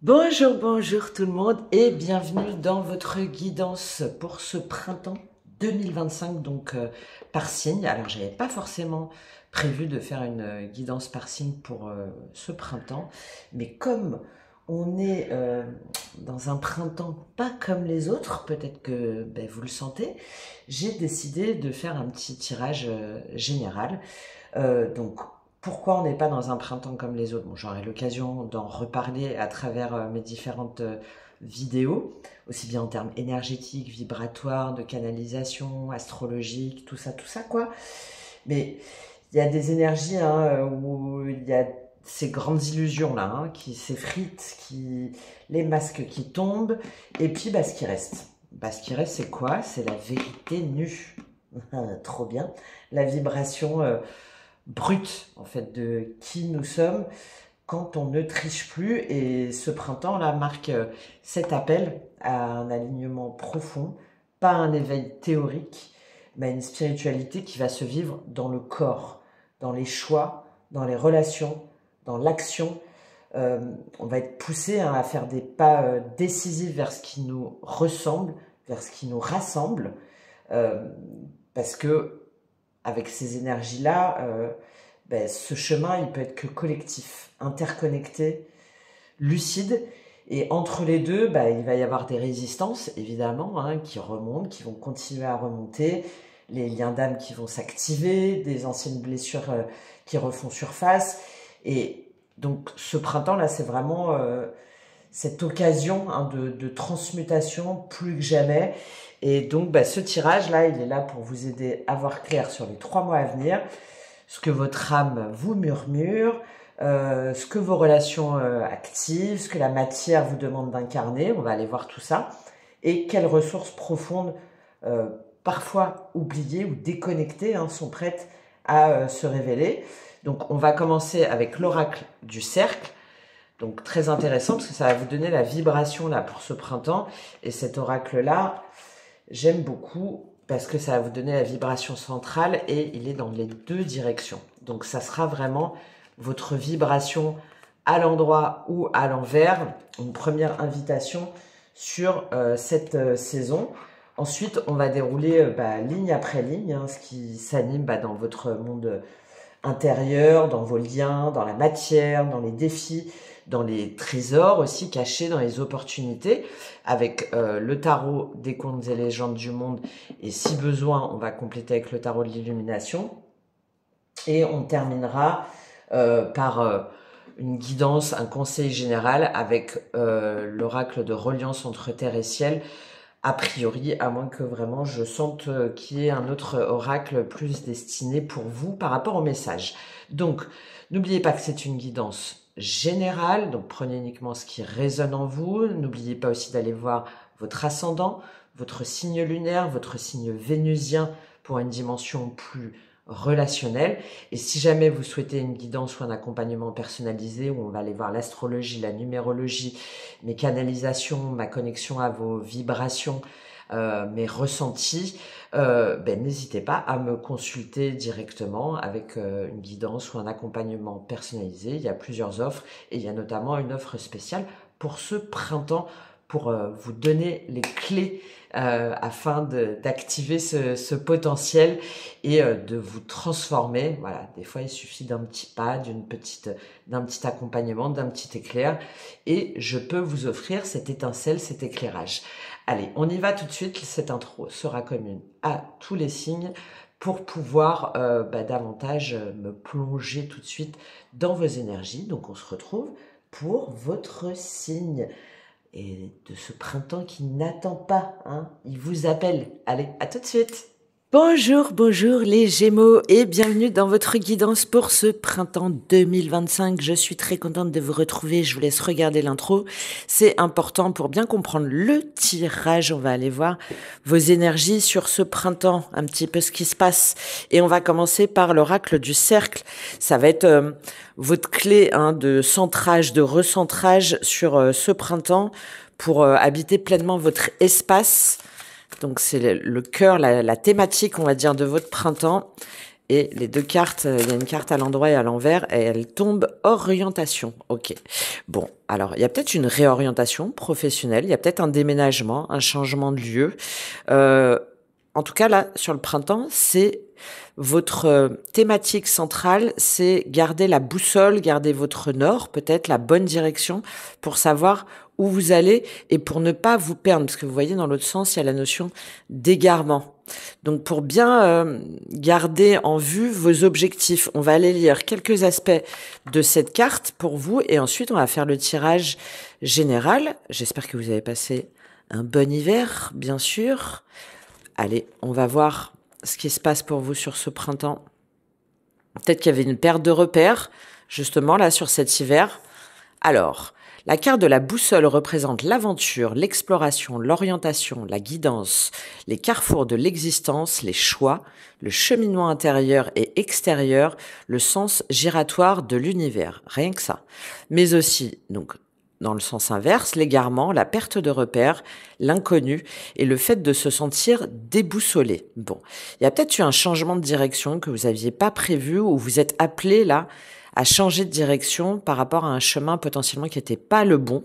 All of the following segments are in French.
Bonjour, bonjour tout le monde et bienvenue dans votre guidance pour ce printemps 2025, donc par signe. Alors, j'avais pas forcément prévu de faire une guidance par signe pour ce printemps, mais comme on est dans un printemps pas comme les autres, peut-être que vous le sentez, j'ai décidé de faire un petit tirage général. Donc, pourquoi on n'est pas dans un printemps comme les autres? Bon, j'aurai l'occasion d'en reparler à travers mes différentes vidéos, aussi bien en termes énergétiques, vibratoires, de canalisation, astrologique, tout ça, quoi. Mais il y a des énergies où il y a ces grandes illusions là qui s'effritent, les masques qui tombent, et puis ce qui reste. Ce qui reste, c'est quoi? C'est la vérité nue. Trop bien. La vibration brute en fait de qui nous sommes quand on ne triche plus. Et ce printemps-là marque cet appel à un alignement profond, pas un éveil théorique, mais une spiritualité qui va se vivre dans le corps, dans les choix, dans les relations, dans l'action. On va être poussé à faire des pas décisifs vers ce qui nous ressemble, vers ce qui nous rassemble, euh, parce que avec ces énergies-là, ce chemin, il peut être que collectif, interconnecté, lucide. Et entre les deux, il va y avoir des résistances, évidemment, qui remontent, qui vont continuer à remonter, les liens d'âme qui vont s'activer, des anciennes blessures qui refont surface. Et donc, ce printemps-là, c'est vraiment cette occasion de transmutation plus que jamais. Et donc, ce tirage-là, il est là pour vous aider à voir clair sur les 3 mois à venir, ce que votre âme vous murmure, ce que vos relations activent, ce que la matière vous demande d'incarner. On va aller voir tout ça. Et quelles ressources profondes, euh, parfois oubliées ou déconnectées, sont prêtes à se révéler. Donc, on va commencer avec l'oracle du cercle. Donc, très intéressant parce que ça va vous donner la vibration là pour ce printemps. Et cet oracle-là, j'aime beaucoup parce que ça va vous donner la vibration centrale et il est dans les deux directions. Donc ça sera vraiment votre vibration à l'endroit ou à l'envers. Une première invitation sur cette saison. Ensuite, on va dérouler ligne après ligne, ce qui s'anime dans votre monde intérieur, dans vos liens, dans la matière, dans les défis, dans les trésors aussi cachés, dans les opportunités, avec le tarot des contes et légendes du monde. Et si besoin, on va compléter avec le tarot de l'illumination. Et on terminera par une guidance, un conseil général avec l'oracle de reliance entre terre et ciel, a priori, à moins que vraiment je sente qu'il y ait un autre oracle plus destiné pour vous par rapport au message. Donc, n'oubliez pas que c'est une guidance générale, donc prenez uniquement ce qui résonne en vous. N'oubliez pas aussi d'aller voir votre ascendant, votre signe lunaire, votre signe vénusien pour une dimension plus relationnelle. Et si jamais vous souhaitez une guidance ou un accompagnement personnalisé, où on va aller voir l'astrologie, la numérologie, mes canalisations, ma connexion à vos vibrations, mes ressentis, n'hésitez pas à me consulter directement avec une guidance ou un accompagnement personnalisé. Il y a plusieurs offres et il y a notamment une offre spéciale pour ce printemps pour vous donner les clés afin d'activer ce potentiel et de vous transformer. Voilà, des fois il suffit d'un petit pas, d'un petit accompagnement, d'un petit éclair et je peux vous offrir cette étincelle, cet éclairage. Allez, on y va tout de suite. Cette intro sera commune à tous les signes pour pouvoir davantage me plonger tout de suite dans vos énergies. Donc on se retrouve pour votre signe et de ce printemps qui n'attend pas, il vous appelle. Allez, à tout de suite. Bonjour, bonjour les Gémeaux et bienvenue dans votre guidance pour ce printemps 2025. Je suis très contente de vous retrouver. Je vous laisse regarder l'intro. C'est important pour bien comprendre le tirage. On va aller voir vos énergies sur ce printemps, un petit peu ce qui se passe. Et on va commencer par l'oracle du cercle. Ça va être votre clé de centrage, de recentrage sur ce printemps pour habiter pleinement votre espace. Donc c'est le cœur, la thématique, on va dire, de votre printemps. Et les deux cartes, il y a une carte à l'endroit et à l'envers, et elle tombe orientation. Ok. Bon, alors, il y a peut-être une réorientation professionnelle, il y a peut-être un déménagement, un changement de lieu. Euh, En tout cas, là, sur le printemps, c'est votre thématique centrale, c'est garder la boussole, garder votre nord, peut-être la bonne direction pour savoir où vous allez et pour ne pas vous perdre. Parce que vous voyez, dans l'autre sens, il y a la notion d'égarement. Donc, pour bien garder en vue vos objectifs, on va aller lire quelques aspects de cette carte pour vous et ensuite, on va faire le tirage général. J'espère que vous avez passé un bon hiver, bien sûr. Allez, on va voir ce qui se passe pour vous sur ce printemps. Peut-être qu'il y avait une perte de repères, justement, là, sur cet hiver. Alors, la carte de la boussole représente l'aventure, l'exploration, l'orientation, la guidance, les carrefours de l'existence, les choix, le cheminement intérieur et extérieur, le sens giratoire de l'univers. Rien que ça. Mais aussi, donc, dans le sens inverse, l'égarement, la perte de repères, l'inconnu et le fait de se sentir déboussolé. Bon, il y a peut-être eu un changement de direction que vous n'aviez pas prévu ou vous êtes appelé là à changer de direction par rapport à un chemin potentiellement qui n'était pas le bon.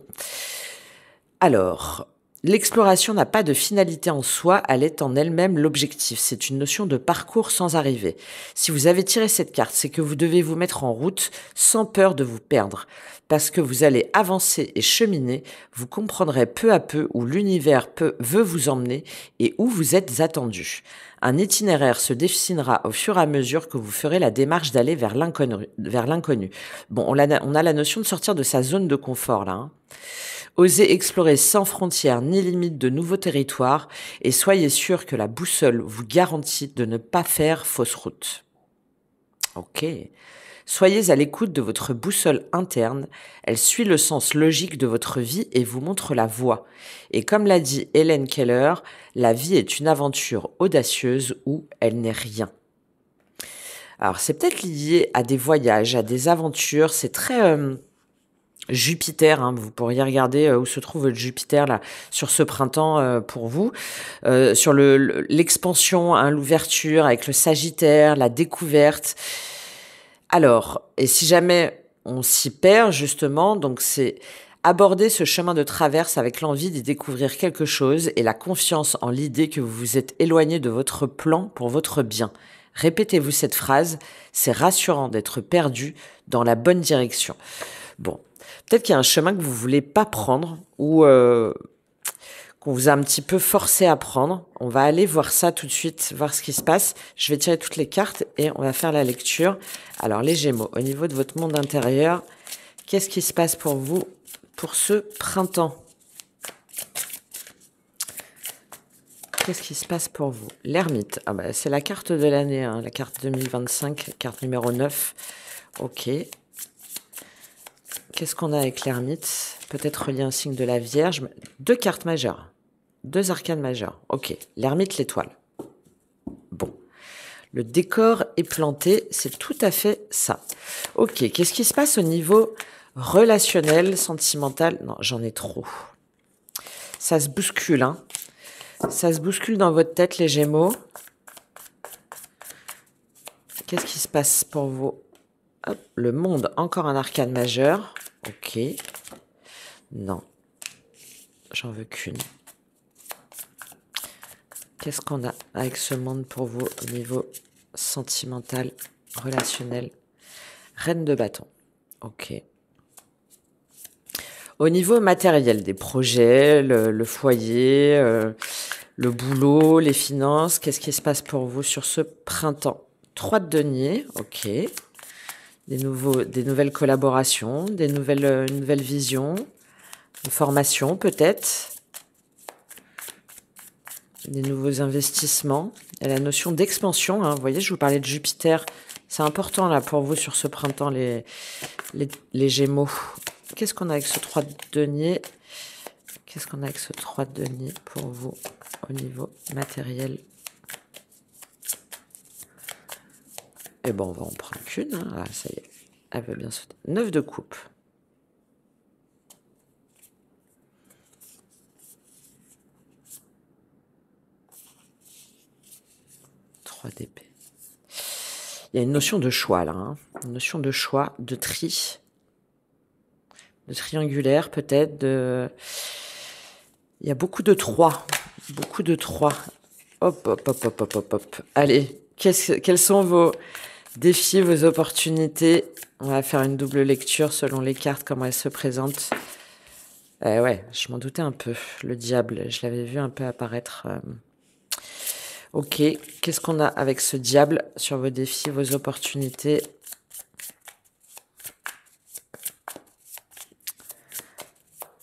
Alors, l'exploration n'a pas de finalité en soi, elle est en elle-même l'objectif. C'est une notion de parcours sans arrivée. Si vous avez tiré cette carte, c'est que vous devez vous mettre en route sans peur de vous perdre. Parce que vous allez avancer et cheminer, vous comprendrez peu à peu où l'univers veut vous emmener et où vous êtes attendu. Un itinéraire se dessinera au fur et à mesure que vous ferez la démarche d'aller vers l'inconnu. Bon, on a la notion de sortir de sa zone de confort là. Osez explorer sans frontières ni limites de nouveaux territoires et soyez sûr que la boussole vous garantit de ne pas faire fausse route. Ok. Soyez à l'écoute de votre boussole interne, elle suit le sens logique de votre vie et vous montre la voie. Et comme l'a dit Helen Keller, la vie est une aventure audacieuse où elle n'est rien. Alors c'est peut-être lié à des voyages, à des aventures, c'est très Jupiter, hein, vous pourriez regarder où se trouve votre Jupiter là sur ce printemps pour vous, sur l'expansion, hein, l'ouverture avec le Sagittaire, la découverte. Alors, et si jamais on s'y perd justement, donc c'est aborder ce chemin de traverse avec l'envie d'y découvrir quelque chose et la confiance en l'idée que vous vous êtes éloigné de votre plan pour votre bien. Répétez-vous cette phrase, c'est rassurant d'être perdu dans la bonne direction. Bon, peut-être qu'il y a un chemin que vous voulez pas prendre ou qu'on vous a un petit peu forcé à prendre. On va aller voir ça tout de suite, voir ce qui se passe. Je vais tirer toutes les cartes et on va faire la lecture. Alors les Gémeaux, au niveau de votre monde intérieur, qu'est-ce qui se passe pour vous pour ce printemps? Qu'est-ce qui se passe pour vous? L'ermite, ah bah, c'est la carte de l'année, hein, la carte 2025, carte numéro 9. Ok. Qu'est-ce qu'on a avec l'ermite? Peut-être relié un signe de la Vierge. 2 cartes majeures. 2 arcanes majeures. Ok. L'ermite, l'étoile. Bon. Le décor est planté. C'est tout à fait ça. Ok. Qu'est-ce qui se passe au niveau relationnel, sentimental? Non, j'en ai trop. Ça se bouscule, hein. Ça se bouscule dans votre tête, les Gémeaux. Qu'est-ce qui se passe pour vous? Hop, le monde, encore un arcane majeur. Ok. Non. J'en veux qu'une. Qu'est-ce qu'on a avec ce monde pour vous au niveau sentimental, relationnel? Reine de bâton. Ok. Au niveau matériel, des projets, le foyer, le boulot, les finances, qu'est-ce qui se passe pour vous sur ce printemps? 3 de denier, ok. Des nouvelles collaborations, une nouvelle vision, une formation peut-être, des nouveaux investissements. Et la notion d'expansion, hein, vous voyez, je vous parlais de Jupiter, c'est important là pour vous sur ce printemps, les Gémeaux. Qu'est-ce qu'on a avec ce 3 de denier? Qu'est-ce qu'on a avec ce 3 de denier pour vous au niveau matériel? Et bon, on va en prendre qu'une. Hein. Ah, ça y est, elle veut bien sauter. 9 de coupe. 3 d'épée. Il y a une notion de choix là, hein. Une notion de choix, de tri, de triangulaire peut-être. Il y a beaucoup de 3. Beaucoup de 3. Hop, hop, hop, hop, hop, hop, hop. Allez, quels sont vos défis, vos opportunités? On va faire une double lecture selon les cartes, comment elles se présentent. Ouais, je m'en doutais un peu. Le diable, je l'avais vu un peu apparaître. Ok, qu'est-ce qu'on a avec ce diable sur vos défis, vos opportunités?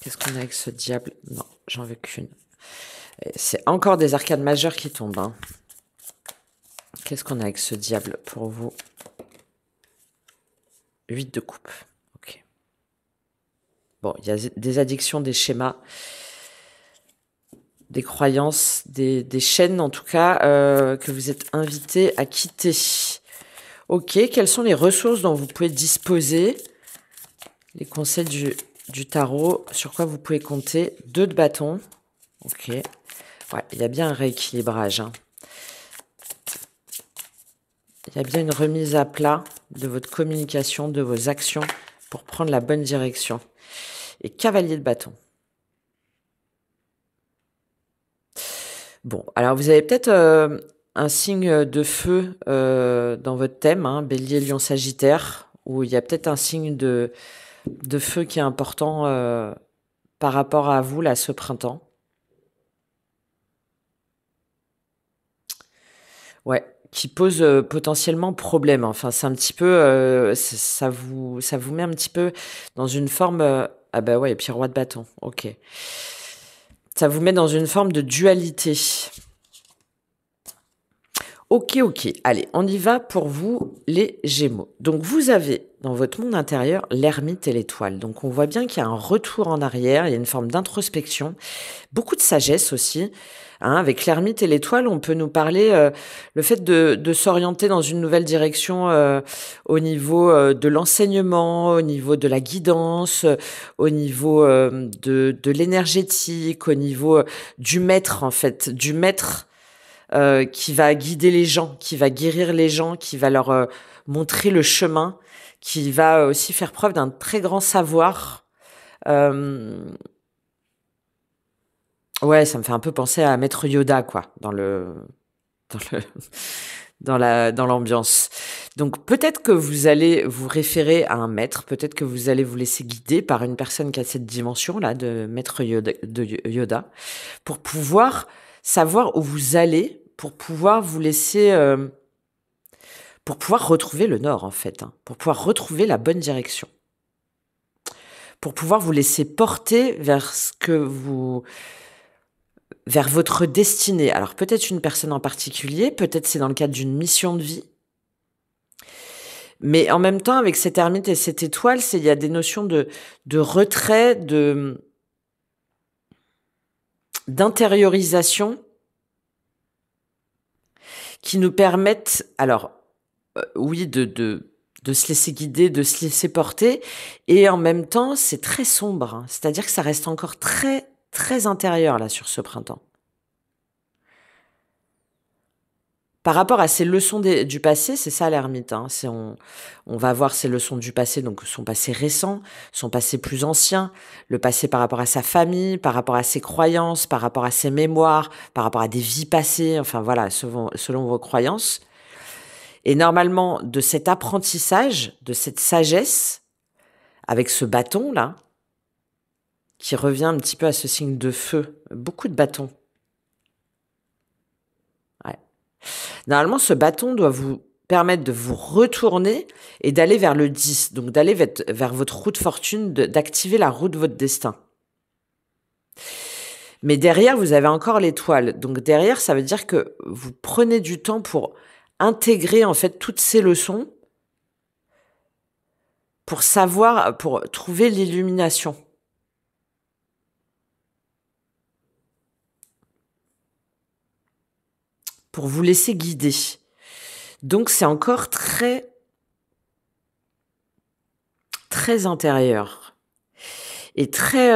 Qu'est-ce qu'on a avec ce diable? Non, j'en veux qu'une. C'est encore des arcades majeures qui tombent, hein. Qu'est-ce qu'on a avec ce diable pour vous? 8 de coupe. Ok. Bon, il y a des addictions, des schémas, des croyances, des chaînes en tout cas, que vous êtes invité à quitter. Ok, quelles sont les ressources dont vous pouvez disposer? Les conseils du tarot, sur quoi vous pouvez compter? 2 de bâton. Ok. Ouais, il y a bien un rééquilibrage, hein. Il y a bien une remise à plat de votre communication, de vos actions pour prendre la bonne direction. Et cavalier de bâton. Bon, alors vous avez peut-être un signe de feu dans votre thème, hein, Bélier, Lion, Sagittaire, où il y a peut-être un signe de feu qui est important par rapport à vous, là, ce printemps. Ouais, qui pose potentiellement problème. Enfin, c'est un petit peu, ça vous met un petit peu dans une forme. Ah bah ouais, et puis roi de bâton. Ok, ça vous met dans une forme de dualité. Ok, ok. Allez, on y va pour vous, les Gémeaux. Donc, vous avez dans votre monde intérieur l'ermite et l'étoile. Donc, on voit bien qu'il y a un retour en arrière, il y a une forme d'introspection, beaucoup de sagesse aussi. Hein, avec l'ermite et l'étoile, on peut nous parler le fait de s'orienter dans une nouvelle direction au niveau de l'enseignement, au niveau de la guidance, au niveau de l'énergétique, au niveau du maître, en fait, du maître qui va guider les gens, qui va guérir les gens, qui va leur montrer le chemin, qui va aussi faire preuve d'un très grand savoir. Ouais, ça me fait un peu penser à Maître Yoda, quoi, dans dans le, dans l'ambiance. Donc peut-être que vous allez vous référer à un maître, peut-être que vous allez vous laisser guider par une personne qui a cette dimension-là de Maître Yoda, pour pouvoir savoir où vous allez, pour pouvoir vous laisser, pour pouvoir retrouver le nord en fait, hein, pour pouvoir retrouver la bonne direction, pour pouvoir vous laisser porter vers vers votre destinée. Alors peut-être une personne en particulier, peut-être c'est dans le cadre d'une mission de vie. Mais en même temps, avec cette ermite et cette étoile, il y a des notions de retrait, d'intériorisation qui nous permettent, alors oui, de se laisser guider, de se laisser porter, et en même temps, c'est très sombre, hein. C'est-à-dire que ça reste encore très, très intérieur là sur ce printemps. Par rapport à ces leçons du passé, c'est ça l'ermite, hein. On va voir ces leçons du passé, donc son passé récent, son passé plus ancien, le passé par rapport à sa famille, par rapport à ses croyances, par rapport à ses mémoires, par rapport à des vies passées, enfin voilà, selon vos croyances. Et normalement, de cet apprentissage, de cette sagesse, avec ce bâton-là, qui revient un petit peu à ce signe de feu, beaucoup de bâtons. Ouais. Normalement, ce bâton doit vous permettre de vous retourner et d'aller vers le 10, donc d'aller vers votre roue de fortune, d'activer la roue de votre destin. Mais derrière, vous avez encore l'étoile. Donc derrière, ça veut dire que vous prenez du temps pour intégrer en fait toutes ces leçons, pour savoir, pour trouver l'illumination. Pour vous laisser guider. Donc c'est encore très, très intérieur. Et très...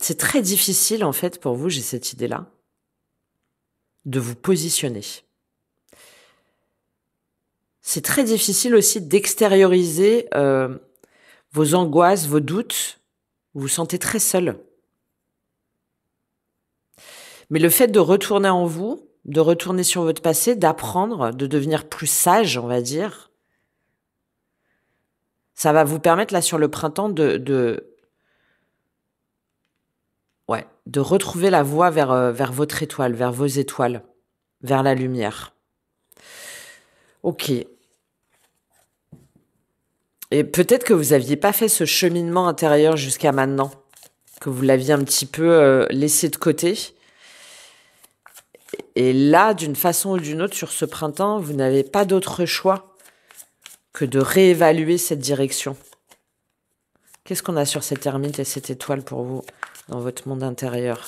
C'est très difficile, en fait, pour vous, j'ai cette idée-là, de vous positionner. C'est très difficile aussi d'extérioriser vos angoisses, vos doutes. Vous vous sentez très seul. Mais le fait de retourner en vous, de retourner sur votre passé, d'apprendre, de devenir plus sage, on va dire, ça va vous permettre, là, sur le printemps, de retrouver la voie vers votre étoile, vers vos étoiles, vers la lumière. Ok. Et peut-être que vous n'aviez pas fait ce cheminement intérieur jusqu'à maintenant, que vous l'aviez un petit peu laissé de côté. Et là, d'une façon ou d'une autre, sur ce printemps, vous n'avez pas d'autre choix que de réévaluer cette direction. Qu'est-ce qu'on a sur cette ermite et cette étoile pour vous dans votre monde intérieur?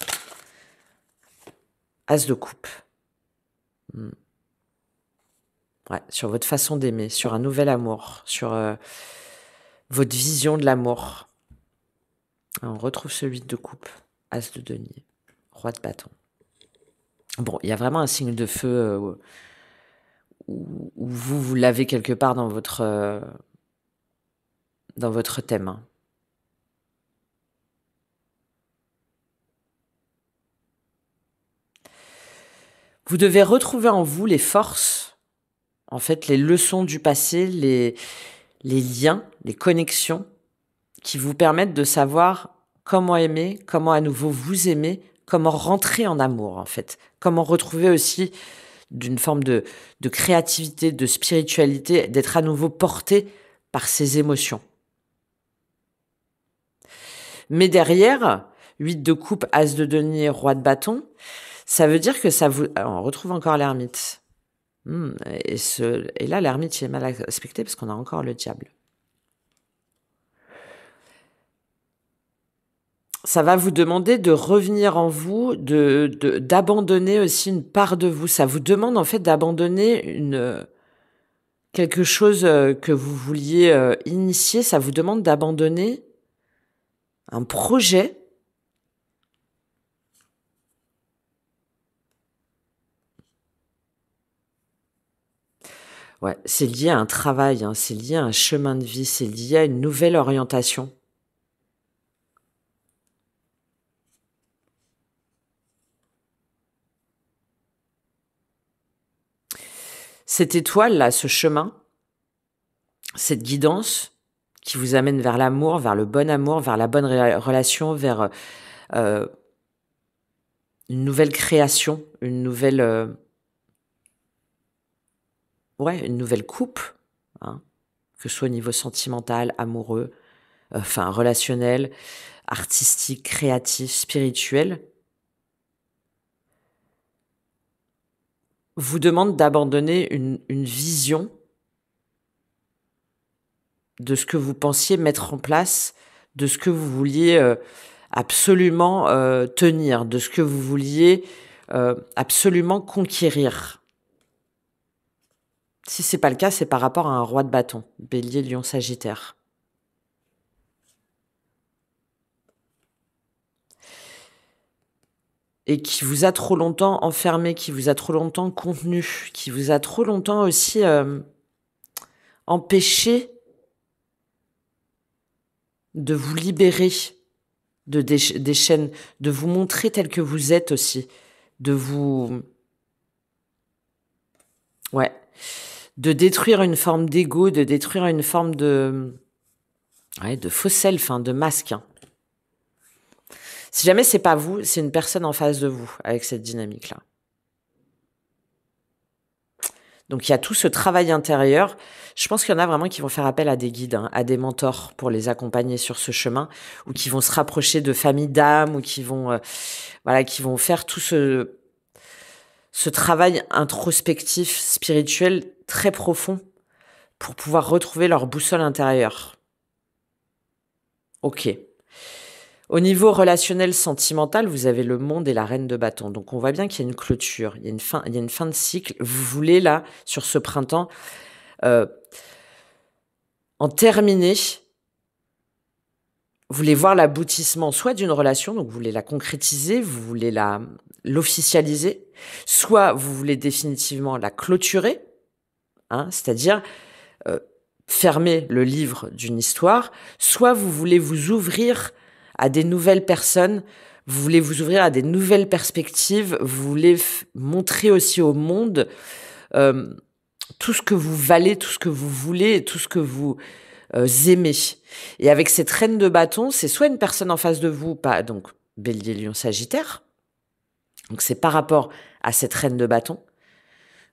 As de coupe. Ouais, sur votre façon d'aimer, sur un nouvel amour, sur votre vision de l'amour. On retrouve ce 8 de coupe, As de denier, Roi de bâton. Bon, il y a vraiment un signe de feu où vous l'avez quelque part dans votre thème. Hein. Vous devez retrouver en vous les forces, en fait, les leçons du passé, les liens, les connexions qui vous permettent de savoir comment aimer, comment à nouveau vous aimer, comment rentrer en amour, en fait. Comment retrouver aussi d'une forme de créativité, de spiritualité, d'être à nouveau porté par ses émotions. Mais derrière, 8 de coupe, As de denier, Roi de bâton, ça veut dire que ça vous... Alors, on retrouve encore l'ermite. Et là, l'ermite, il est mal aspecté parce qu'on a encore le diable. Ça va vous demander de revenir en vous, d'abandonner aussi une part de vous. Ça vous demande en fait d'abandonner quelque chose que vous vouliez initier. Ça vous demande d'abandonner un projet. Ouais, c'est lié à un travail, hein, c'est lié à un chemin de vie, c'est lié à une nouvelle orientation. Cette étoile-là, ce chemin, cette guidance qui vous amène vers l'amour, vers le bon amour, vers la bonne relation, vers une nouvelle création, une nouvelle coupe, hein, que ce soit au niveau sentimental, amoureux, relationnel, artistique, créatif, spirituel, vous demande d'abandonner une vision de ce que vous pensiez mettre en place, de ce que vous vouliez absolument tenir, de ce que vous vouliez absolument conquérir. Si c'est pas le cas, c'est par rapport à un roi de bâton, Bélier, Lion, Sagittaire. Et qui vous a trop longtemps enfermé, qui vous a trop longtemps contenu, qui vous a trop longtemps aussi empêché de vous libérer des chaînes, de vous montrer tel que vous êtes aussi, de vous... Ouais. De détruire une forme d'ego, de détruire une forme de faux self, de masque. Hein. Si jamais c'est pas vous, c'est une personne en face de vous avec cette dynamique-là. Donc il y a tout ce travail intérieur. Je pense qu'il y en a vraiment qui vont faire appel à des guides, hein, à des mentors pour les accompagner sur ce chemin, ou qui vont se rapprocher de familles d'âmes, ou qui vont faire tout ce travail introspectif, spirituel très profond pour pouvoir retrouver leur boussole intérieure. Ok. Au niveau relationnel, sentimental, vous avez le monde et la reine de bâton. Donc, on voit bien qu'il y a une clôture, il y a une fin de cycle. Vous voulez, là, sur ce printemps, en terminer voulez voir l'aboutissement soit d'une relation, donc vous voulez la concrétiser, vous voulez l'officialiser, soit vous voulez définitivement la clôturer, hein, c'est-à-dire fermer le livre d'une histoire, soit vous voulez vous ouvrir à des nouvelles personnes, vous voulez vous ouvrir à des nouvelles perspectives, vous voulez montrer aussi au monde tout ce que vous valez, tout ce que vous voulez, tout ce que vous aimez. Et avec cette reine de bâton, c'est soit une personne en face de vous, pas donc Bélier, Lion, Sagittaire. Donc c'est par rapport à cette reine de bâton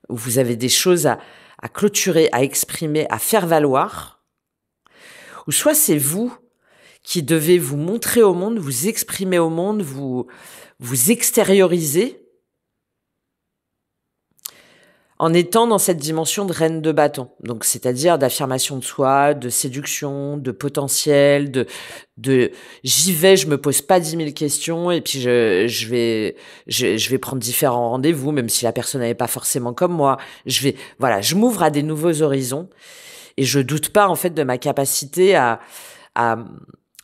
où vous avez des choses à clôturer, à exprimer, à faire valoir. Ou soit c'est vous qui devez vous montrer au monde, vous exprimer au monde, vous extérioriser en étant dans cette dimension de reine de bâton. Donc, c'est-à-dire d'affirmation de soi, de séduction, de potentiel, de j'y vais, je me pose pas 10 000 questions et puis je vais prendre différents rendez-vous, même si la personne n'est pas forcément comme moi. Je m'ouvre à des nouveaux horizons et je doute pas, en fait, de ma capacité à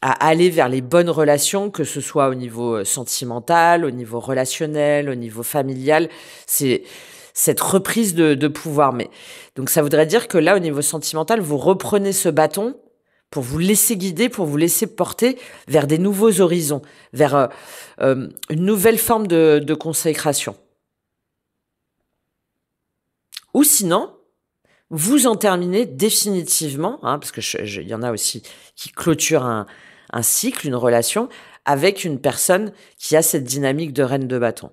aller vers les bonnes relations, que ce soit au niveau sentimental, au niveau relationnel, au niveau familial. C'est cette reprise de pouvoir. Mais donc ça voudrait dire que là, au niveau sentimental, vous reprenez ce bâton pour vous laisser guider, pour vous laisser porter vers des nouveaux horizons, vers une nouvelle forme de consécration. Ou sinon, vous en terminez définitivement, hein, parce que il y en a aussi qui clôturent un cycle, une relation, avec une personne qui a cette dynamique de reine de bâton.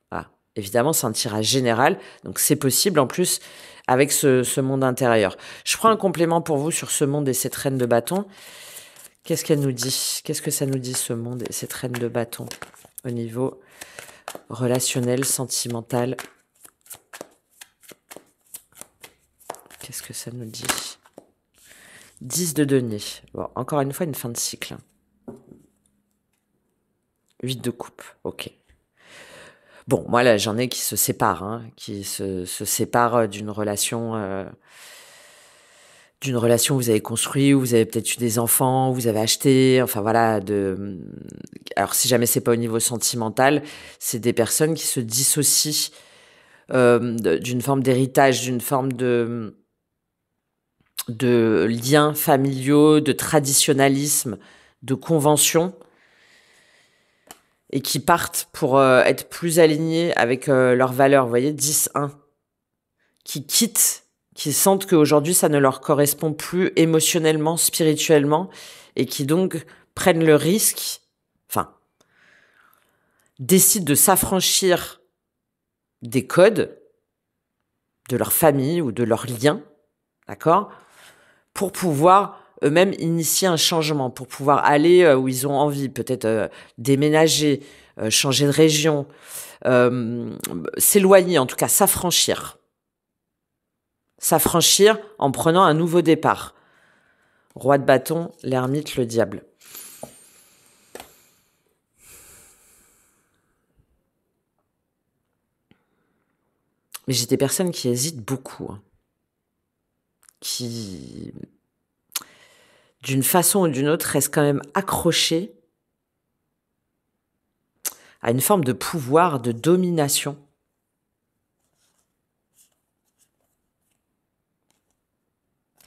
Voilà. Évidemment, c'est un tirage général, donc c'est possible en plus avec ce monde intérieur. Je prends un complément pour vous sur ce monde et cette reine de bâton. Qu'est-ce qu'elle nous dit? Qu'est-ce que ça nous dit, ce monde et cette reine de bâton, au niveau relationnel, sentimental? Qu'est-ce que ça nous dit? 10 de denier. Bon, encore une fois, une fin de cycle. 8 de coupe. Ok. Bon, moi, là, j'en ai qui se séparent, hein, qui se séparent d'une relation où vous avez construit, où vous avez peut-être eu des enfants, où vous avez acheté, enfin voilà. Alors, si jamais c'est pas au niveau sentimental, c'est des personnes qui se dissocient d'une forme d'héritage, d'une forme de liens familiaux, de traditionnalisme, de conventions, et qui partent pour être plus alignés avec leurs valeurs. Vous voyez, 10-1, qui quittent, qui sentent qu'aujourd'hui, ça ne leur correspond plus émotionnellement, spirituellement, et qui donc prennent le risque, enfin, décident de s'affranchir des codes de leur famille ou de leurs liens, d'accord, pour pouvoir eux-mêmes initier un changement, pour pouvoir aller où ils ont envie, peut-être déménager, changer de région, s'éloigner, en tout cas s'affranchir. S'affranchir en prenant un nouveau départ. Roi de bâton, l'ermite, le diable. Mais j'ai des personnes qui hésitent beaucoup, hein, qui, d'une façon ou d'une autre, restent quand même accrochées à une forme de pouvoir, de domination.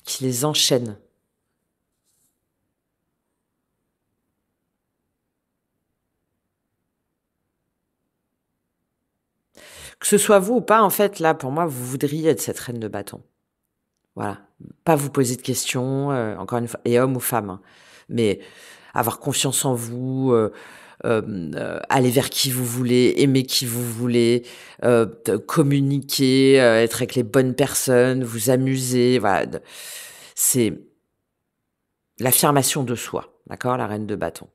Qui les enchaîne. Que ce soit vous ou pas, en fait, là, pour moi, vous voudriez être cette reine de bâton. Voilà. Pas vous poser de questions, encore une fois, et homme ou femme, hein. Mais avoir confiance en vous, aller vers qui vous voulez, aimer qui vous voulez, communiquer, être avec les bonnes personnes, vous amuser, voilà. C'est l'affirmation de soi, d'accord, la reine de bâton,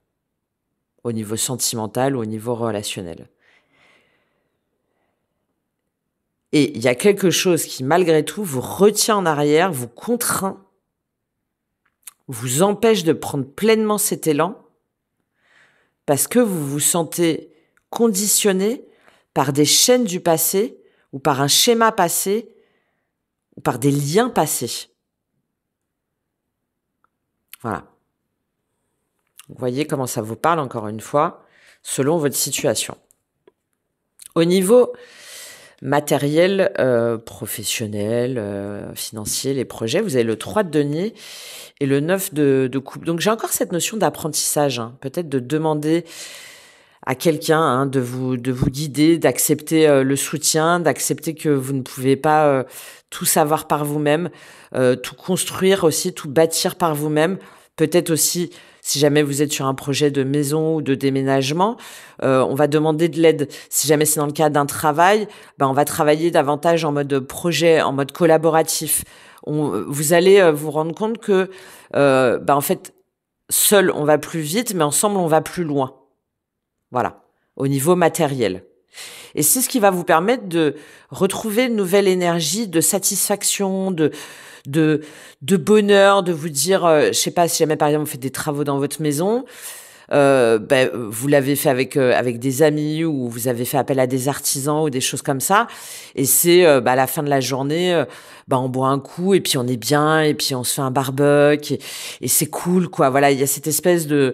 au niveau sentimental ou au niveau relationnel. Et il y a quelque chose qui, malgré tout, vous retient en arrière, vous contraint, vous empêche de prendre pleinement cet élan, parce que vous vous sentez conditionné par des chaînes du passé, ou par un schéma passé, ou par des liens passés. Voilà. Vous voyez comment ça vous parle, encore une fois, selon votre situation. Au niveau matériel, professionnel, financier, les projets, vous avez le 3 de denier et le 9 de coupe. Donc j'ai encore cette notion d'apprentissage, hein. Peut-être de demander à quelqu'un, hein, de vous guider, d'accepter le soutien, d'accepter que vous ne pouvez pas tout savoir par vous-même, tout construire aussi, tout bâtir par vous-même. Peut-être aussi, si jamais vous êtes sur un projet de maison ou de déménagement, on va demander de l'aide. Si jamais c'est dans le cadre d'un travail, on va travailler davantage en mode projet, en mode collaboratif. Vous allez vous rendre compte que, en fait, seul on va plus vite, mais ensemble on va plus loin. Voilà, au niveau matériel. Et c'est ce qui va vous permettre de retrouver une nouvelle énergie de satisfaction, de bonheur, de vous dire, je sais pas, si jamais par exemple vous faites des travaux dans votre maison, vous l'avez fait avec des amis ou vous avez fait appel à des artisans ou des choses comme ça, et c'est à la fin de la journée, on boit un coup et puis on est bien et puis on se fait un barbecue et c'est cool, quoi. Voilà, il y a cette espèce de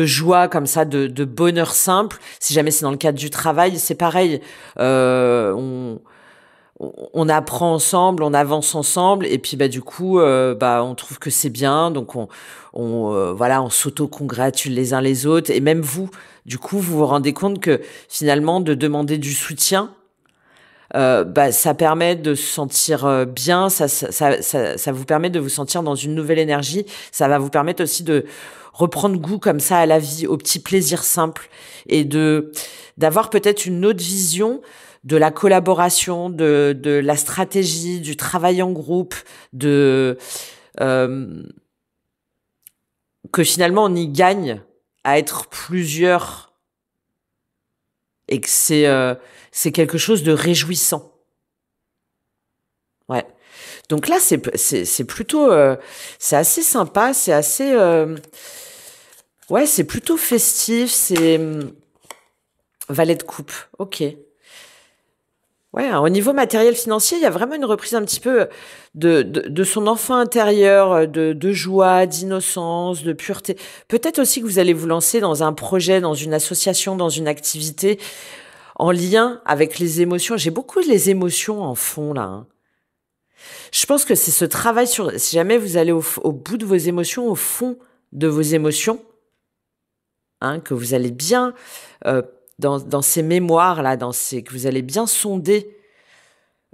joie comme ça, de bonheur simple. Si jamais c'est dans le cadre du travail, c'est pareil. On apprend ensemble, on avance ensemble, et puis du coup, on trouve que c'est bien, donc on s'auto-congratule les uns les autres, et même vous, du coup, vous vous rendez compte que finalement, de demander du soutien, ça permet de se sentir bien, ça vous permet de vous sentir dans une nouvelle énergie, ça va vous permettre aussi de reprendre goût comme ça à la vie, aux petits plaisirs simples, et d'avoir peut-être une autre vision de la collaboration, de la stratégie, du travail en groupe, que finalement on y gagne à être plusieurs et que c'est quelque chose de réjouissant. Ouais. Donc là, c'est plutôt, c'est assez sympa, c'est assez, c'est plutôt festif, c'est valet de coupe. Ok. Ouais, au niveau matériel financier, il y a vraiment une reprise un petit peu de son enfant intérieur, de joie, d'innocence, de pureté. Peut-être aussi que vous allez vous lancer dans un projet, dans une association, dans une activité en lien avec les émotions. J'ai beaucoup les émotions en fond, là, hein. Je pense que c'est ce travail si jamais vous allez au bout de vos émotions, au fond de vos émotions, hein, que vous allez bien, dans ces mémoires-là, que vous allez bien sonder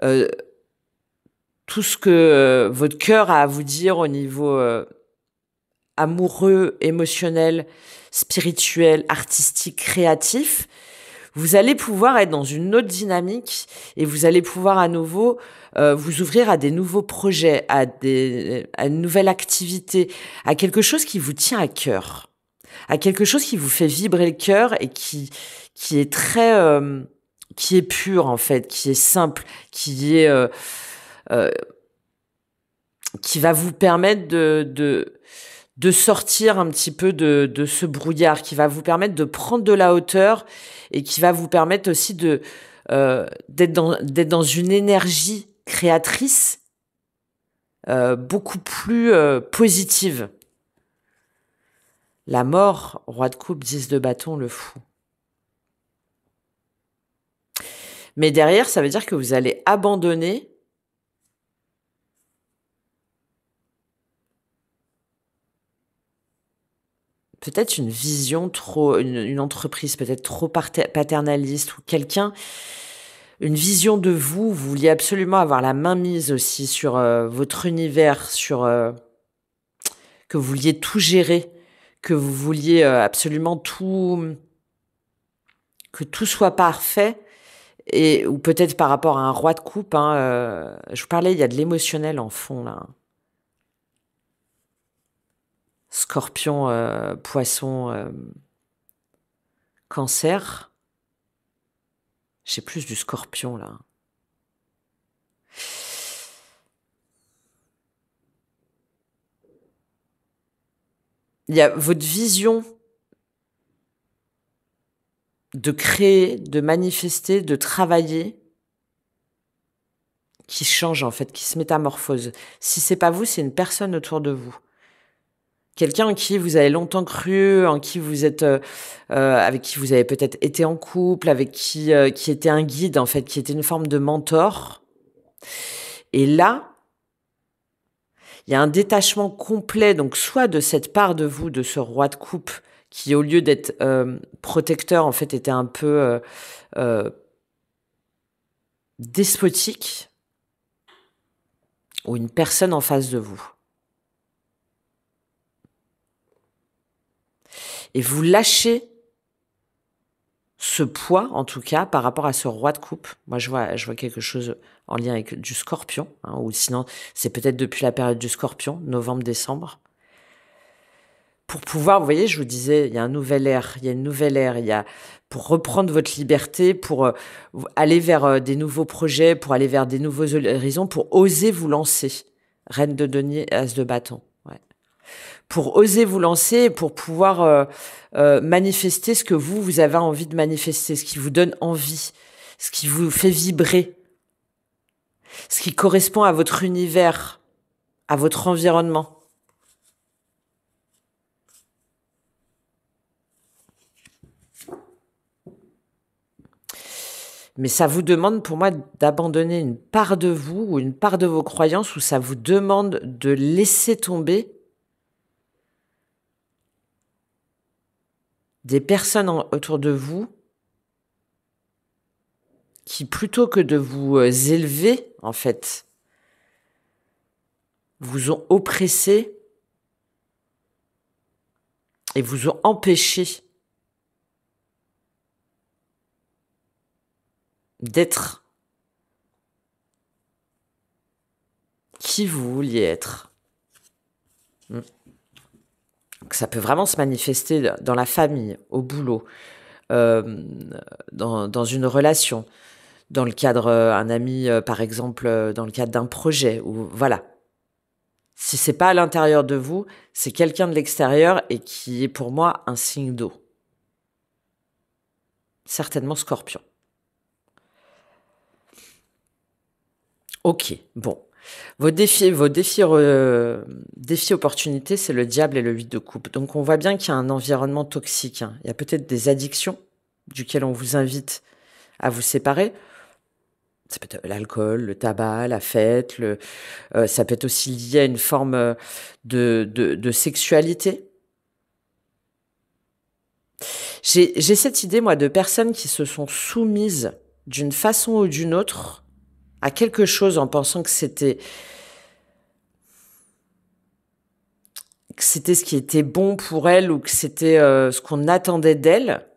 tout ce que votre cœur a à vous dire au niveau amoureux, émotionnel, spirituel, artistique, créatif. Vous allez pouvoir être dans une autre dynamique et vous allez pouvoir à nouveau vous ouvrir à des nouveaux projets, à une nouvelle activité, à quelque chose qui vous tient à cœur, à quelque chose qui vous fait vibrer le cœur et qui est très, qui est pur en fait, qui est simple, qui va vous permettre de sortir un petit peu de ce brouillard, qui va vous permettre de prendre de la hauteur et qui va vous permettre aussi d'être dans une énergie créatrice beaucoup plus positive. La mort, roi de coupe, 10 de bâton, le fou. Mais derrière, ça veut dire que vous allez abandonner peut-être une vision une entreprise peut-être trop paternaliste, ou une vision de vous vouliez absolument avoir la main mise aussi sur votre univers, que vous vouliez tout gérer, que vous vouliez absolument que tout soit parfait, ou peut-être par rapport à un roi de coupe, hein, je vous parlais, il y a de l'émotionnel en fond là. Scorpion, poisson, cancer. J'ai plus du scorpion là. Il y a votre vision de créer, de manifester, de travailler qui change en fait, qui se métamorphose. Si c'est pas vous, c'est une personne autour de vous. Quelqu'un en qui vous avez longtemps cru, en qui vous êtes, avec qui vous avez peut-être été en couple, avec qui était un guide en fait, qui était une forme de mentor. Et là, il y a un détachement complet, donc soit de cette part de vous, de ce roi de coupe, qui au lieu d'être protecteur, en fait, était un peu despotique, ou une personne en face de vous. Et vous lâchez ce poids, en tout cas, par rapport à ce roi de coupe. Moi, je vois quelque chose en lien avec du scorpion, hein, ou sinon, c'est peut-être depuis la période du scorpion, novembre-décembre. Pour pouvoir, vous voyez, je vous disais, il y a un nouvel ère, il y a une nouvelle ère, il y a pour reprendre votre liberté, pour aller vers des nouveaux projets, pour aller vers des nouveaux horizons, pour oser vous lancer. Reine de denier, as de bâton. Ouais. Pour oser vous lancer, pour pouvoir manifester ce que vous avez envie de manifester, ce qui vous donne envie, ce qui vous fait vibrer, ce qui correspond à votre univers, à votre environnement. Mais ça vous demande, pour moi, d'abandonner une part de vous ou une part de vos croyances, ou ça vous demande de laisser tomber des personnes autour de vous qui, plutôt que de vous élever, en fait, vous ont oppressé et vous ont empêché d'être qui vous vouliez être. Donc ça peut vraiment se manifester dans la famille, au boulot, dans une relation, dans le cadre un ami, par exemple, dans le cadre d'un projet, ou voilà. Si c'est pas à l'intérieur de vous, c'est quelqu'un de l'extérieur et qui est pour moi un signe d'eau. Certainement Scorpion. Ok, bon. Vos défis opportunités, c'est le diable et le 8 de coupe. Donc on voit bien qu'il y a un environnement toxique. Hein. Il y a peut-être des addictions duquel on vous invite à vous séparer. Ça peut être l'alcool, le tabac, la fête, ça peut être aussi lié à une forme de sexualité. J'ai cette idée, moi, de personnes qui se sont soumises d'une façon ou d'une autre à quelque chose en pensant que c'était ce qui était bon pour elles, ou que c'était ce qu'on attendait d'elles.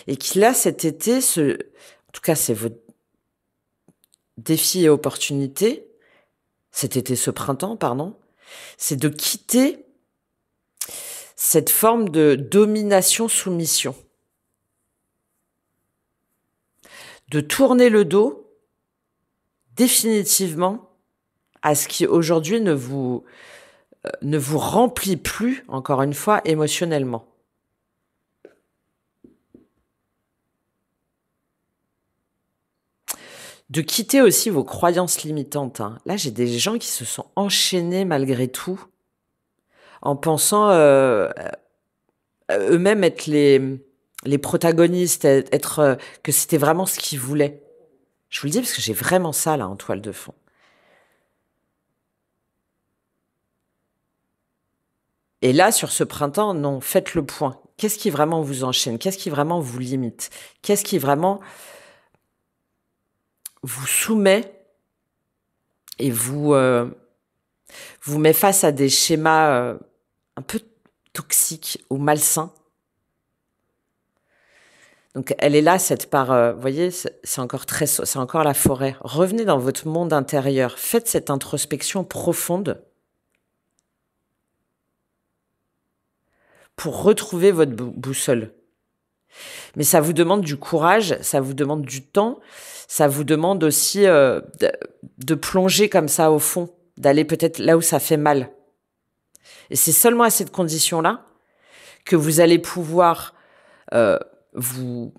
Et qui là, cet été, en tout cas, c'est votre défi et opportunité, cet été, ce printemps, pardon, c'est de quitter cette forme de domination-soumission. De tourner le dos définitivement à ce qui aujourd'hui ne vous remplit plus, encore une fois, émotionnellement. De quitter aussi vos croyances limitantes. Hein. Là, j'ai des gens qui se sont enchaînés malgré tout, en pensant eux-mêmes être les protagonistes, que c'était vraiment ce qu'ils voulaient. Je vous le dis parce que j'ai vraiment ça là en toile de fond. Et là, sur ce printemps, non, faites le point. Qu'est-ce qui vraiment vous enchaîne? Qu'est-ce qui vraiment vous limite? Qu'est-ce qui vraiment vous soumet et vous met face à des schémas un peu toxiques ou malsains? Donc elle est là, cette part, vous voyez, c'est encore la forêt. Revenez dans votre monde intérieur, faites cette introspection profonde pour retrouver votre boussole. Mais ça vous demande du courage, ça vous demande du temps, ça vous demande aussi de plonger comme ça au fond, d'aller peut-être là où ça fait mal. Et c'est seulement à cette condition-là que vous allez pouvoir vous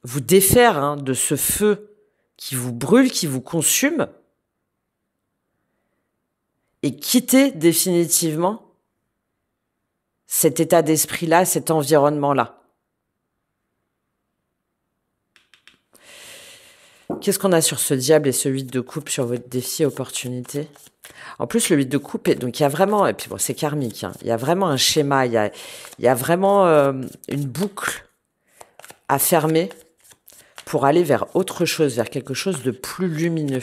défaire de ce feu qui vous brûle, qui vous consume, et quitter définitivement cet état d'esprit-là, cet environnement-là. Qu'est-ce qu'on a sur ce diable et ce 8 de coupe sur votre défi opportunité? En plus, le 8 de coupe, donc il y a vraiment, et puis bon, c'est karmique, hein, il y a vraiment un schéma, il y a vraiment une boucle à fermer pour aller vers autre chose, vers quelque chose de plus lumineux.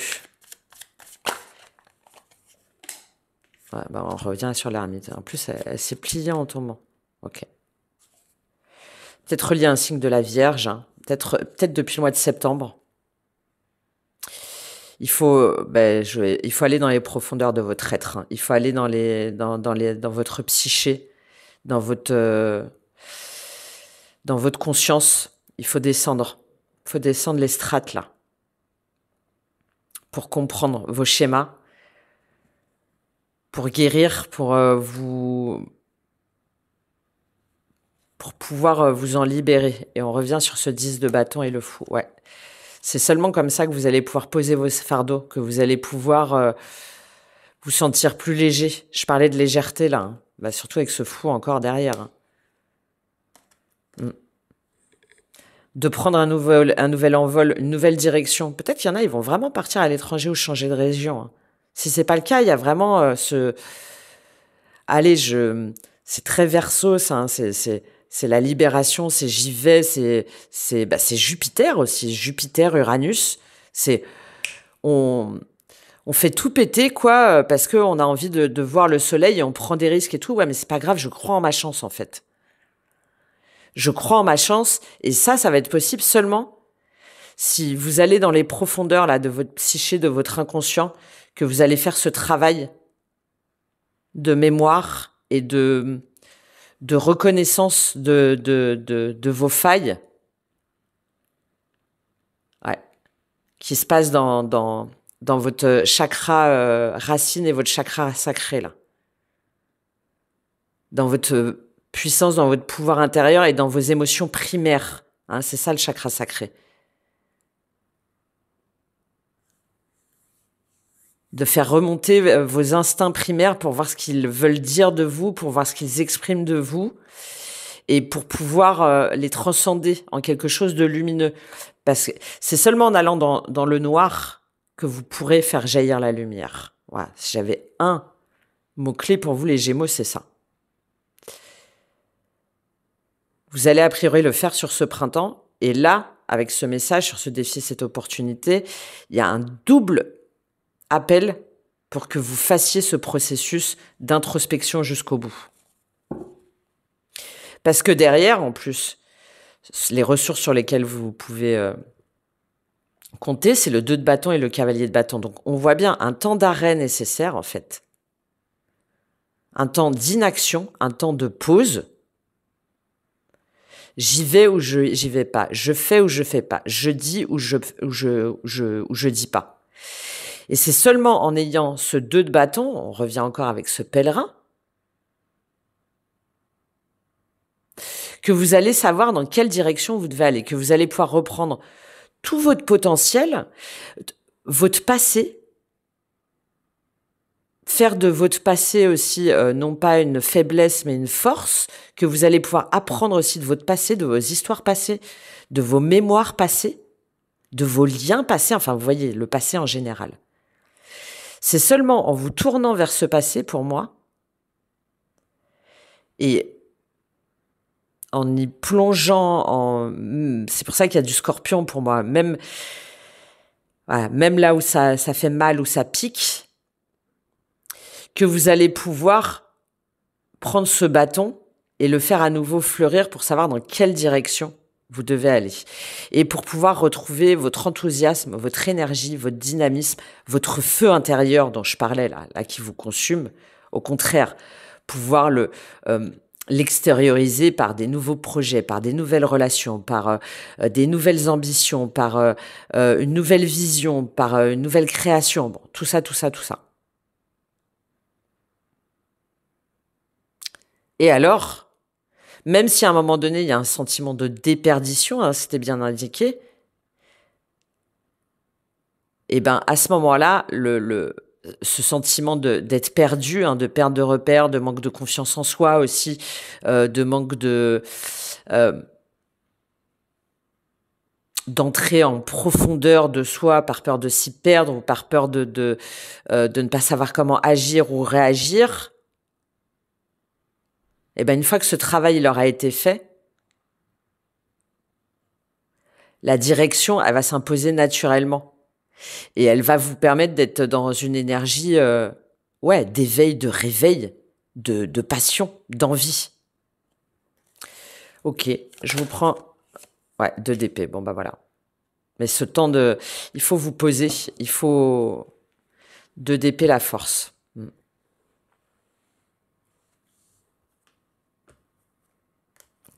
Ouais, bah on revient sur l'ermite. En plus, elle s'est pliée en tombant. Ok. Peut-être relié à un signe de la Vierge, hein. Peut-être depuis le mois de septembre. Il faut aller dans les profondeurs de votre être, hein. Il faut aller dans votre psyché, dans votre conscience. Il faut descendre. Il faut descendre les strates, là. Pour comprendre vos schémas. Pour guérir, pour pouvoir vous en libérer. Et on revient sur ce 10 de bâton et le fou. Ouais. C'est seulement comme ça que vous allez pouvoir poser vos fardeaux, que vous allez pouvoir vous sentir plus léger. Je parlais de légèreté, là. Hein. Bah, surtout avec ce fou encore derrière. Hein. De prendre un nouvel envol, une nouvelle direction. Peut-être qu'il y en a, ils vont vraiment partir à l'étranger ou changer de région. Hein. Si c'est pas le cas, il y a vraiment allez, c'est très Verseau, ça. Hein, c'est la libération, c'est j'y vais, c'est Jupiter aussi, Jupiter, Uranus. C'est on fait tout péter quoi, parce que on a envie de voir le soleil et on prend des risques et tout. Ouais, mais c'est pas grave, je crois en ma chance en fait. Je crois en ma chance et ça va être possible seulement si vous allez dans les profondeurs là de votre psyché, de votre inconscient, que vous allez faire ce travail de mémoire et de reconnaissance de vos failles, ouais, qui se passe dans votre chakra racine et votre chakra sacré là, dans votre puissance, dans votre pouvoir intérieur et dans vos émotions primaires. Hein, c'est ça le chakra sacré. De faire remonter vos instincts primaires pour voir ce qu'ils veulent dire de vous, pour voir ce qu'ils expriment de vous, et pour pouvoir les transcender en quelque chose de lumineux. Parce que c'est seulement en allant dans le noir que vous pourrez faire jaillir la lumière. Voilà. Si j'avais un mot-clé pour vous, les Gémeaux, c'est ça. Vous allez a priori le faire sur ce printemps, et là, avec ce message, sur ce défi, cette opportunité, il y a un double appel pour que vous fassiez ce processus d'introspection jusqu'au bout. Parce que derrière, en plus, les ressources sur lesquelles vous pouvez compter, c'est le 2 de bâton et le cavalier de bâton. Donc, on voit bien un temps d'arrêt nécessaire, en fait. Un temps d'inaction, un temps de pause. J'y vais ou j'y vais pas. Je fais ou je fais pas. Je dis ou je dis pas. Et c'est seulement en ayant ce 2 de bâton, on revient encore avec ce pèlerin, que vous allez savoir dans quelle direction vous devez aller, que vous allez pouvoir reprendre tout votre potentiel, votre passé, faire de votre passé aussi non pas une faiblesse mais une force, que vous allez pouvoir apprendre aussi de votre passé, de vos histoires passées, de vos mémoires passées, de vos liens passés, enfin vous voyez, le passé en général. C'est seulement en vous tournant vers ce passé, pour moi, et en y plongeant c'est pour ça qu'il y a du scorpion pour moi. Même là où ça fait mal, où ça pique, que vous allez pouvoir prendre ce bâton et le faire à nouveau fleurir pour savoir dans quelle direction vous devez aller. Et pour pouvoir retrouver votre enthousiasme, votre énergie, votre dynamisme, votre feu intérieur dont je parlais là qui vous consume. Au contraire, pouvoir l'extérioriser par des nouveaux projets, par des nouvelles relations, par des nouvelles ambitions, par une nouvelle vision, par une nouvelle création. Bon, tout ça. Et alors, même si à un moment donné, il y a un sentiment de déperdition, hein, c'était bien indiqué, et ben à ce moment-là, ce sentiment d'être perdu, hein, de perte de repères, de manque de confiance en soi aussi, de manque d'entrer en profondeur de soi par peur de s'y perdre ou par peur de ne pas savoir comment agir ou réagir. Et ben une fois que ce travail leur a été fait, la direction, elle va s'imposer naturellement. Et elle va vous permettre d'être dans une énergie d'éveil, de réveil, de passion, d'envie. Ok, je vous prends 2 d'épée. Bon, bah voilà. Mais ce temps il faut vous poser, il faut 2 d'épée, la force.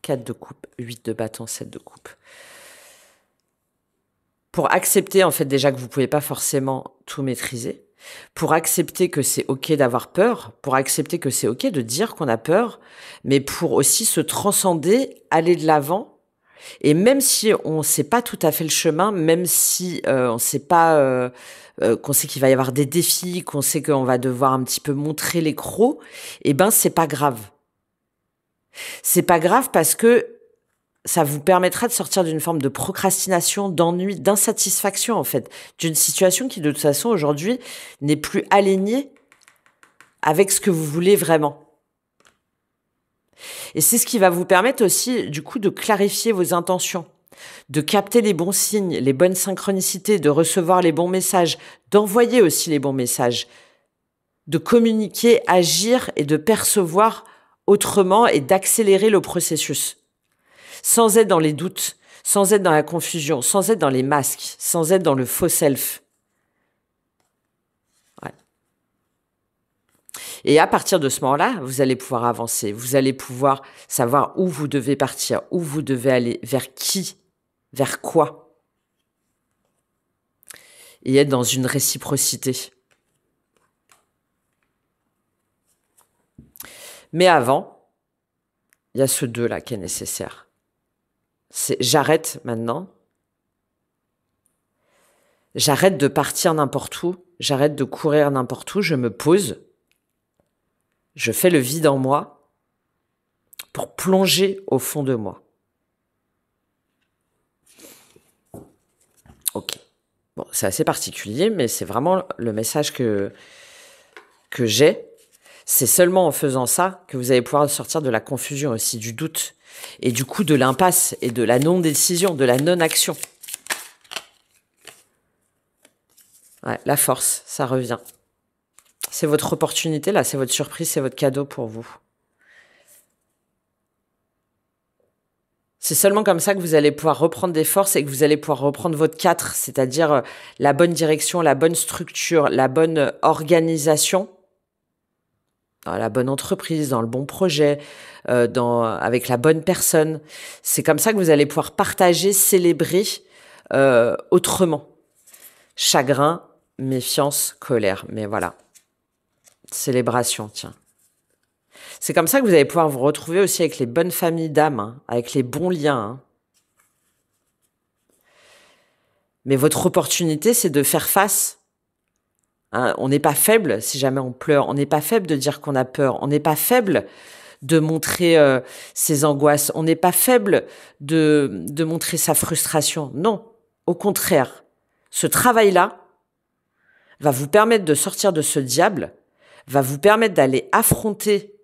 4 de coupe, 8 de bâton, 7 de coupe. Pour accepter, en fait, déjà que vous pouvez pas forcément tout maîtriser, pour accepter que c'est ok d'avoir peur, pour accepter que c'est ok de dire qu'on a peur, mais pour aussi se transcender, aller de l'avant. Et même si on sait pas tout à fait le chemin, même si on sait pas, qu'on sait qu'il va y avoir des défis, qu'on sait qu'on va devoir un petit peu montrer les crocs, eh ben c'est pas grave. C'est pas grave parce que ça vous permettra de sortir d'une forme de procrastination, d'ennui, d'insatisfaction en fait, d'une situation qui de toute façon aujourd'hui n'est plus alignée avec ce que vous voulez vraiment. Et c'est ce qui va vous permettre aussi du coup de clarifier vos intentions, de capter les bons signes, les bonnes synchronicités, de recevoir les bons messages, d'envoyer aussi les bons messages, de communiquer, agir et de percevoir autrement et d'accélérer le processus. Sans être dans les doutes, sans être dans la confusion, sans être dans les masques, sans être dans le faux self. Ouais. Et à partir de ce moment-là, vous allez pouvoir avancer, vous allez pouvoir savoir où vous devez partir, où vous devez aller, vers qui, vers quoi. Et être dans une réciprocité. Mais avant, il y a ce 2 là qui est nécessaire. C'est j'arrête maintenant. J'arrête de partir n'importe où. J'arrête de courir n'importe où. Je me pose. Je fais le vide en moi pour plonger au fond de moi. Ok. Bon, c'est assez particulier, mais c'est vraiment le message que j'ai. C'est seulement en faisant ça que vous allez pouvoir sortir de la confusion aussi, du doute, et du coup de l'impasse et de la non-décision, de la non-action. Ouais, la force, ça revient. C'est votre opportunité, là, c'est votre surprise, c'est votre cadeau pour vous. C'est seulement comme ça que vous allez pouvoir reprendre des forces et que vous allez pouvoir reprendre votre 4, c'est-à-dire la bonne direction, la bonne structure, la bonne organisation, dans la bonne entreprise, dans le bon projet, avec la bonne personne. C'est comme ça que vous allez pouvoir partager, célébrer autrement. Chagrin, méfiance, colère. Mais voilà. Célébration, tiens. C'est comme ça que vous allez pouvoir vous retrouver aussi avec les bonnes familles d'âmes, hein, avec les bons liens. Hein. Mais votre opportunité, c'est de faire face. Hein, on n'est pas faible si jamais on pleure. On n'est pas faible de dire qu'on a peur. On n'est pas faible de montrer ses angoisses. On n'est pas faible de montrer sa frustration. Non, au contraire. Ce travail-là va vous permettre de sortir de ce diable, va vous permettre d'aller affronter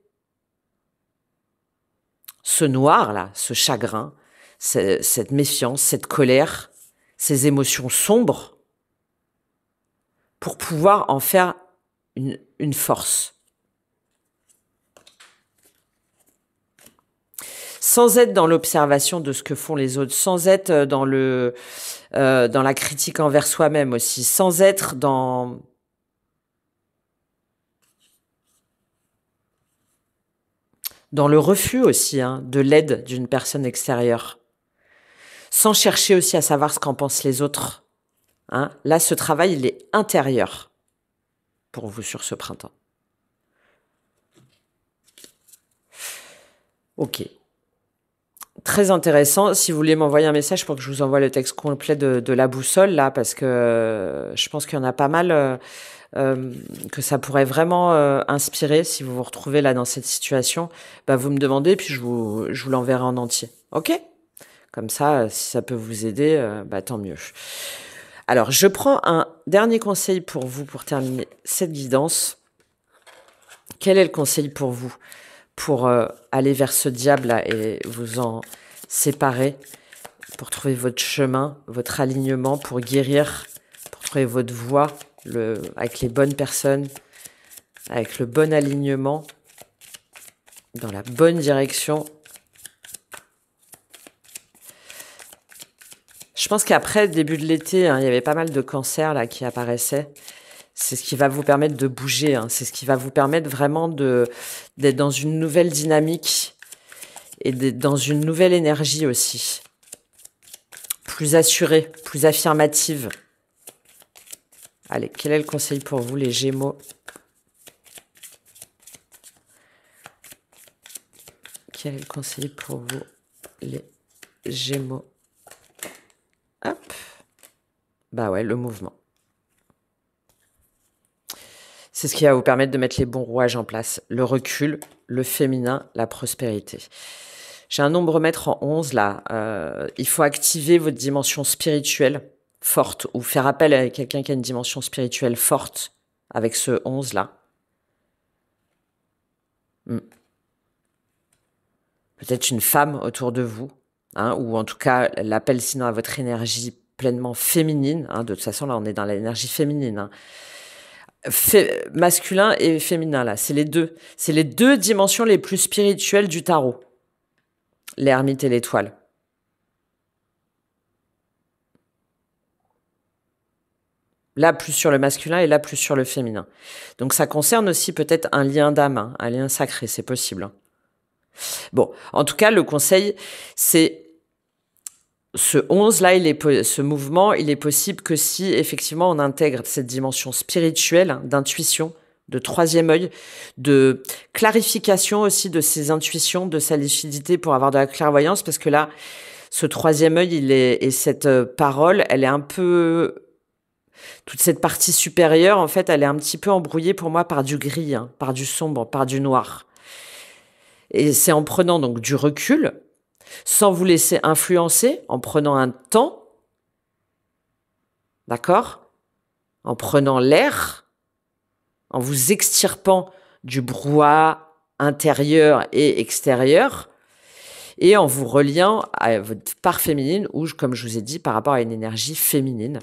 ce noir-là, ce chagrin, cette méfiance, cette colère, ces émotions sombres, pour pouvoir en faire une force. Sans être dans l'observation de ce que font les autres, sans être dans la critique envers soi-même aussi, sans être dans le refus aussi de l'aide d'une personne extérieure, sans chercher aussi à savoir ce qu'en pensent les autres. Hein. Là, ce travail, il est intérieur pour vous sur ce printemps. Ok. Très intéressant. Si vous voulez m'envoyer un message pour que je vous envoie le texte complet de la boussole, là, parce que je pense qu'il y en a pas mal que ça pourrait vraiment inspirer si vous vous retrouvez là dans cette situation, bah vous me demandez puis je vous l'enverrai en entier. Ok? Comme ça, si ça peut vous aider, bah tant mieux. Alors, je prends un dernier conseil pour vous pour terminer cette guidance. Quel est le conseil pour vous pour aller vers ce diable-là et vous en séparer, pour trouver votre chemin, votre alignement, pour guérir, pour trouver votre voie avec les bonnes personnes, avec le bon alignement, dans la bonne direction. Je pense qu'après le début de l'été, hein, il y avait pas mal de cancers là qui apparaissaient. C'est ce qui va vous permettre de bouger. Hein. C'est ce qui va vous permettre vraiment d'être dans une nouvelle dynamique et d'être dans une nouvelle énergie aussi. Plus assurée, plus affirmative. Allez, quel est le conseil pour vous, les Gémeaux? Quel est le conseil pour vous, les Gémeaux? Hop. Bah ouais, le mouvement. C'est ce qui va vous permettre de mettre les bons rouages en place. Le recul, le féminin, la prospérité. J'ai un nombre-mètre en 11 là. Il faut activer votre dimension spirituelle forte ou faire appel à quelqu'un qui a une dimension spirituelle forte avec ce 11 là. Peut-être une femme autour de vous, hein, ou en tout cas l'appel sinon à votre énergie pleinement féminine. Hein, de toute façon, là, on est dans l'énergie féminine. Hein. Masculin et féminin, là, c'est les deux. C'est les deux dimensions les plus spirituelles du tarot. L'ermite et l'étoile. Là, plus sur le masculin et là, plus sur le féminin. Donc, ça concerne aussi peut-être un lien d'âme, hein, un lien sacré, c'est possible. Hein. Bon, en tout cas, le conseil, c'est ce 11-là, ce mouvement, il est possible que si, effectivement, on intègre cette dimension spirituelle, hein, d'intuition, de troisième œil, de clarification aussi de ses intuitions, de sa lucidité pour avoir de la clairvoyance, parce que là, ce troisième œil, et cette parole, elle est un peu... Toute cette partie supérieure, en fait, elle est un petit peu embrouillée pour moi par du gris, hein, par du sombre, par du noir. Et c'est en prenant donc du recul, sans vous laisser influencer, en prenant un temps, d'accord ? En prenant l'air, en vous extirpant du brouhaha intérieur et extérieur, et en vous reliant à votre part féminine, ou comme je vous ai dit, par rapport à une énergie féminine.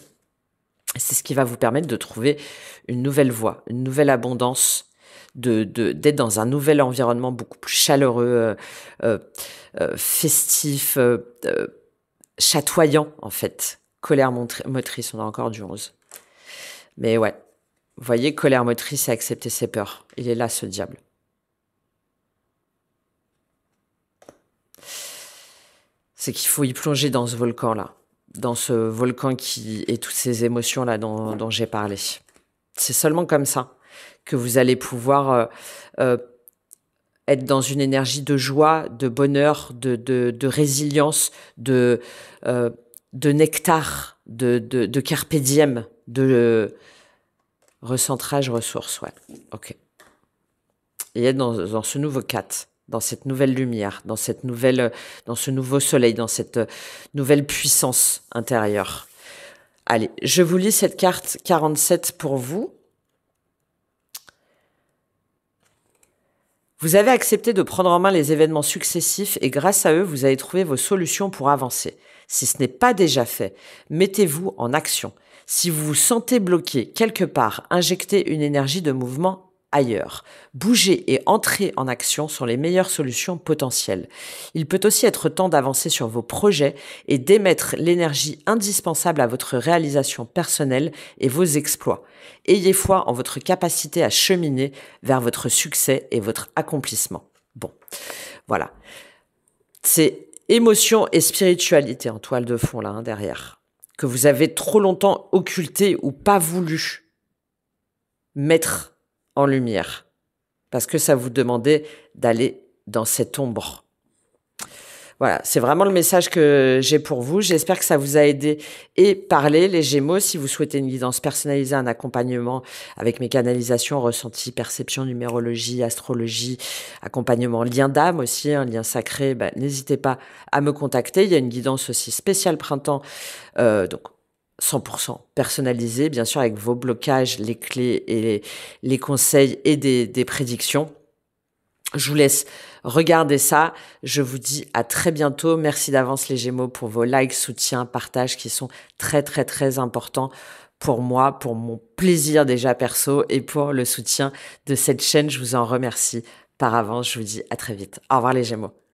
C'est ce qui va vous permettre de trouver une nouvelle voie, une nouvelle abondance, d'être dans un nouvel environnement beaucoup plus chaleureux, festif, chatoyant en fait. Colère motrice, on a encore du 11. Mais ouais, vous voyez, colère motrice et accepter ses peurs. Il est là, ce diable. C'est qu'il faut y plonger dans ce volcan-là. Dans ce volcan et toutes ces émotions-là dont j'ai parlé. C'est seulement comme ça que vous allez pouvoir être dans une énergie de joie, de bonheur, de résilience, de nectar, de carpe diem, de recentrage ressources. Ouais, ok. Et être dans ce nouveau 4. Dans cette nouvelle lumière, dans ce nouveau soleil, dans cette nouvelle puissance intérieure. Allez, je vous lis cette carte 47 pour vous. Vous avez accepté de prendre en main les événements successifs et grâce à eux, vous avez trouvé vos solutions pour avancer. Si ce n'est pas déjà fait, mettez-vous en action. Si vous vous sentez bloqué quelque part, injectez une énergie de mouvement ailleurs. Bouger et entrer en action sont les meilleures solutions potentielles. Il peut aussi être temps d'avancer sur vos projets et d'émettre l'énergie indispensable à votre réalisation personnelle et vos exploits. Ayez foi en votre capacité à cheminer vers votre succès et votre accomplissement. Bon, voilà. C'est émotion et spiritualité en toile de fond là, hein, derrière, que vous avez trop longtemps occulté ou pas voulu mettre en lumière, parce que ça vous demandait d'aller dans cette ombre. Voilà, c'est vraiment le message que j'ai pour vous. J'espère que ça vous a aidé et parlé, les Gémeaux. Si vous souhaitez une guidance personnalisée, un accompagnement avec mes canalisations, ressentis, perception, numérologie, astrologie, accompagnement lien d'âme aussi, un lien sacré, n'hésitez pas à me contacter. Il y a une guidance aussi spéciale printemps, donc 100% personnalisée, bien sûr, avec vos blocages, les clés et les conseils et des prédictions. Je vous laisse regarder ça. Je vous dis à très bientôt. Merci d'avance les Gémeaux pour vos likes, soutiens, partages qui sont très très très importants pour moi, pour mon plaisir déjà perso et pour le soutien de cette chaîne. Je vous en remercie par avance. Je vous dis à très vite. Au revoir les Gémeaux.